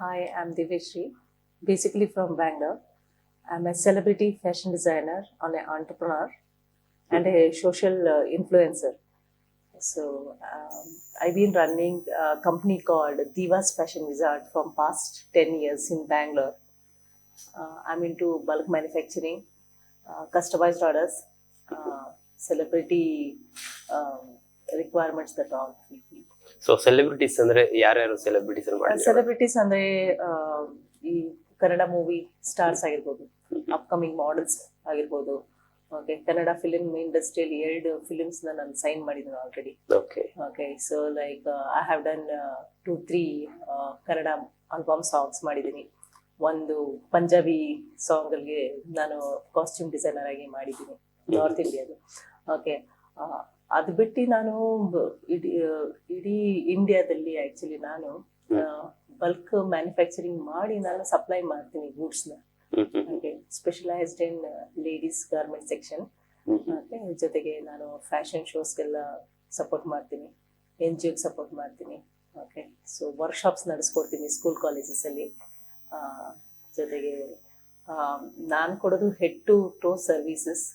Hi, I'm Divishri, basically from Bangalore. I'm a celebrity fashion designer, and an entrepreneur, and a social influencer. So I've been running a company called Divas Fashion Wizard from past 10 years in Bangalore. I'm into bulk manufacturing, customized orders, celebrity um, requirements that all fulfill. So celebrities ಅಂದ್ರೆ ಯಾರ್ಯಾರು celebrities ಮಾಡಿದ್ದಾರೆ? Celebrities ಅಂದ್ರೆ ಈ Kannada movie stars ಆಗಿರ್ಬೋದು, upcoming models ಆಗಿರ್ಬೋದು. Okay, Kannada film ಇಂಡಸ್ಟ್ರಿಯಲ್ಲಿ 2 films ನಾನು sign ಮಾಡಿದ್ದೀನಿ already. Okay okay, so like I have done 2-3 Kannada album songs ಮಾಡಿದ್ದೀನಿ. ಒಂದು ಪಂಜಾಬಿ ಸಾಂಗಲ್ಗೆ ನಾನು ಕಾಸ್ಟ್ಯೂಮ್ ಡಿಸೈನರ್ ಆಗಿ ಮಾಡಿದ್ದೀನಿ, ನಾರ್ತ್ ಇಂಡಿಯಾದು. ಓಕೆ, ಅದು ಬಿಟ್ಟು ನಾನು ಇಡೀ ಇಂಡಿಯಾದಲ್ಲಿ ಆ್ಯಕ್ಚುಲಿ ನಾನು ಬಲ್ಕ್ ಮ್ಯಾನುಫ್ಯಾಕ್ಚರಿಂಗ್ ಮಾಡಿ ನಾನು ಸಪ್ಲೈ ಮಾಡ್ತೀನಿ ಗೂಡ್ಸ್ನ. Okay, specialised in ladies garment section. Okay, ಜೊತೆಗೆ ನಾನು ಫ್ಯಾಷನ್ ಶೋಸ್ಗೆಲ್ಲ ಸಪೋರ್ಟ್ ಮಾಡ್ತೀನಿ, NGO ಸಪೋರ್ಟ್ ಮಾಡ್ತೀನಿ. ಓಕೆ, ಸೊ ವರ್ಕ್ಶಾಪ್ಸ್ ನಡೆಸ್ಕೊಡ್ತೀನಿ ಸ್ಕೂಲ್ ಕಾಲೇಜಸಲ್ಲಿ. ಜೊತೆಗೆ ನಾನು ಕೊಡೋದು head to toe services.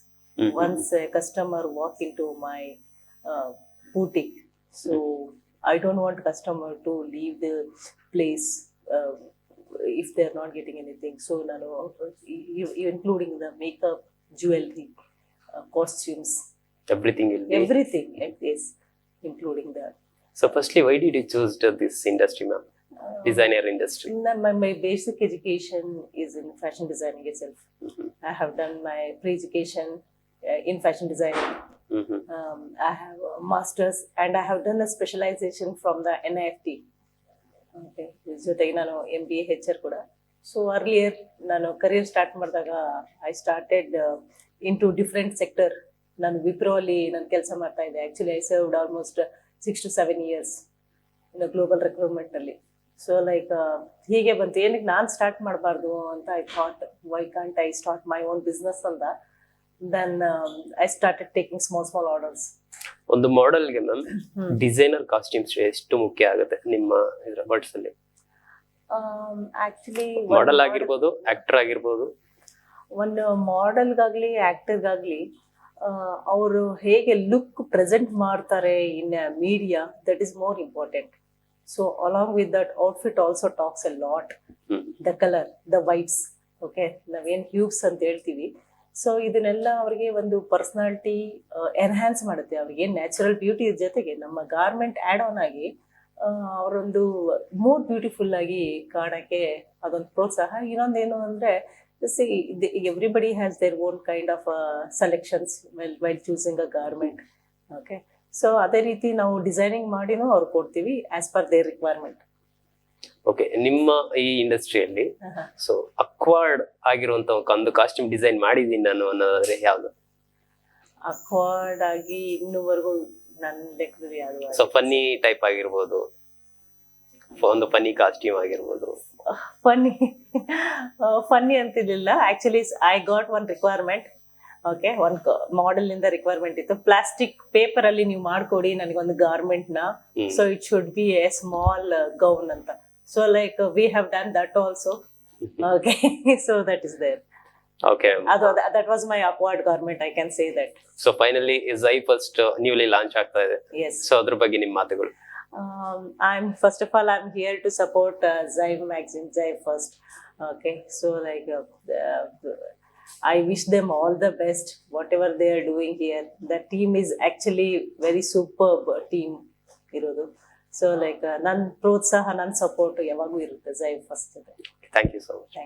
Once a customer walk into my boutique, so I don't want customer to leave the place if they are not getting anything. So nano, including the makeup, jewelry, costumes, everything will be. everything like this, including that. So firstly, why did you choose this industry, ma'am? Designer industry. My basic education is in fashion designing itself. I have done my pre-education in fashion designing. I have a master's and I have done a specialization from the NIFT. Okay, ಜೊತೆಗೆ ನಾನು MBA HR ಕೂಡ. So earlier ನಾನು career start ಮಾಡಿದಾಗ I started into different sector. ನಾನು ವಿಪ್ರೋ ಅಲ್ಲಿ ನಾನು ಕೆಲಸ ಮಾಡ್ತಾ ಇದ್ದೆ. Actually I served almost 6 to 7 years ಇನ್ನು ಗ್ಲೋಬಲ್ ರಿಕ್ರೂಟ್ಮೆಂಟಲ್ಲಿ. ಸೊ ಲೈಕ್ ಹೀಗೆ ಬಂತು, ಏನಕ್ಕೆ ನಾನು ಸ್ಟಾರ್ಟ್ ಮಾಡಬಾರ್ದು ಅಂತ I thought, why can't I start my own business ಅಂತ. Then I started taking small orders. ಒಂದು ಮಾಡೆಲ್ಗೆ ಮ್ಯಾಮ್ ಡಿಸೈನರ್ ಕಾಸ್ಟ್ಯೂಮ್ಸ್ ಎಷ್ಟು ಮುಖ್ಯ ಆಗುತ್ತೆ ನಿಮ್ಮ ವರ್ಡ್ಸ್ ಅಲ್ಲಿ? ಆಕ್ಚುಲಿ ಮಾಡೆಲ್ ಆಗಿರ್ಬೋದು, ಆಕ್ಟರ್ ಆಗಿರ್ಬೋದು. ಒಂದು ಮಾಡೆಲ್ಗಾಗ್ಲಿ ಆಕ್ಟರ್ಗಾಗ್ಲಿ ಅವರು ಹೇಗೆ ಲುಕ್ ಪ್ರೆಸೆಂಟ್ ಮಾಡ್ತಾರೆ in media, that is more important. So along with that outfit also talks a lot. The colour, the vibes, okay, ನಾವೇನು ಹ್ಯೂಬ್ಸ್ ಅಂತ ಹೇಳ್ತೀವಿ. ಸೊ ಇದನ್ನೆಲ್ಲ ಅವರಿಗೆ ಒಂದು ಪರ್ಸನಾಲಿಟಿ ಎನ್ಹ್ಯಾನ್ಸ್ ಮಾಡುತ್ತೆ. ಅವ್ರಿಗೆ ನ್ಯಾಚುರಲ್ ಬ್ಯೂಟಿ ಜೊತೆಗೆ ನಮ್ಮ ಗಾರ್ಮೆಂಟ್ ಆ್ಯಡ್ ಆನ್ ಆಗಿ ಅವರೊಂದು ಮೋರ್ ಬ್ಯೂಟಿಫುಲ್ ಆಗಿ ಕಾಣಕ್ಕೆ ಅದೊಂದು ಪ್ರೋತ್ಸಾಹ. ಇನ್ನೊಂದೇನು ಅಂದರೆ, C everybody has their own kind of selections while choosing a garment. Okay, so ಅದೇ ರೀತಿ ನಾವು ಡಿಸೈನಿಂಗ್ ಮಾಡಿನೂ ಅವ್ರು ಕೊಡ್ತೀವಿ as per there requirement. Okay, ನಿಮ್ಮ ಈ ಇಂಡಸ್ಟ್ರಿಯಲ್ಲಿ ಸೊ ಅಕ್ವರ್ಡ್ ಆಗಿರುವಂತ ಒಂದು ಕಾಸ್ಟ್ಯೂಮ್ ಡಿಸೈನ್ ಮಾಡಿದೀನಿ ನಾನು ಅನ್ನೋದಾದ್ರೆ ಯಾವ್ದು? ಅಕ್ವರ್ಡ್ ಆಗಿ ಇನ್ನೂವರೆಗೂ ನನ್ನ ಲೆಕ್ಕದಲ್ಲಿ ಯಾವುದು? ಸೊ ಫನ್ನಿ ಟೈಪ್ ಆಗಿರ್ಬೋದು, ಒಂದು ಫನ್ನಿ ಕಾಸ್ಟ್ಯೂಮ್ ಆಗಿರ್ಬೋದು. ಫನ್ನಿ ಅಂತಿರ್ಲಿಲ್ಲ. Actually I got one requirement. Okay, ಒಂದು ಮಾಡೆಲ್ ಇಂದ ರಿಕ್ವೈರ್ಮೆಂಟ್ ಇತ್ತು, ಪ್ಲಾಸ್ಟಿಕ್ ಪೇಪರ್ ಅಲ್ಲಿ ನೀವು ಮಾಡ್ಕೊಡಿ ನನಗೊಂದು ಗಾರ್ಮೆಂಟ್ ನ. So it should be a small gown ಅಂತ. So like we have done that also. Okay, so that is there. Okay, that was my upward garment, I can say that. So finally Zai first newly launch ಆಗ್ತಾ ಇದೆ. Yes. So ಅದ್ರ ಬಗ್ಗೆ ನಿಮ್ಮ ಮಾತುಗಳು? I'm first of all I'm here to support Zai magazine, Zai first. Okay, so like I wish them all the best whatever they are doing here. The team is actually very superb team ಇರೋದು. So like ನನ್ನ ಪ್ರೋತ್ಸಾಹ, ನನ್ನ support ಯಾವಾಗೂ ಇರುತ್ತೆ Zai first ಜೊತೆ. Thank you so much.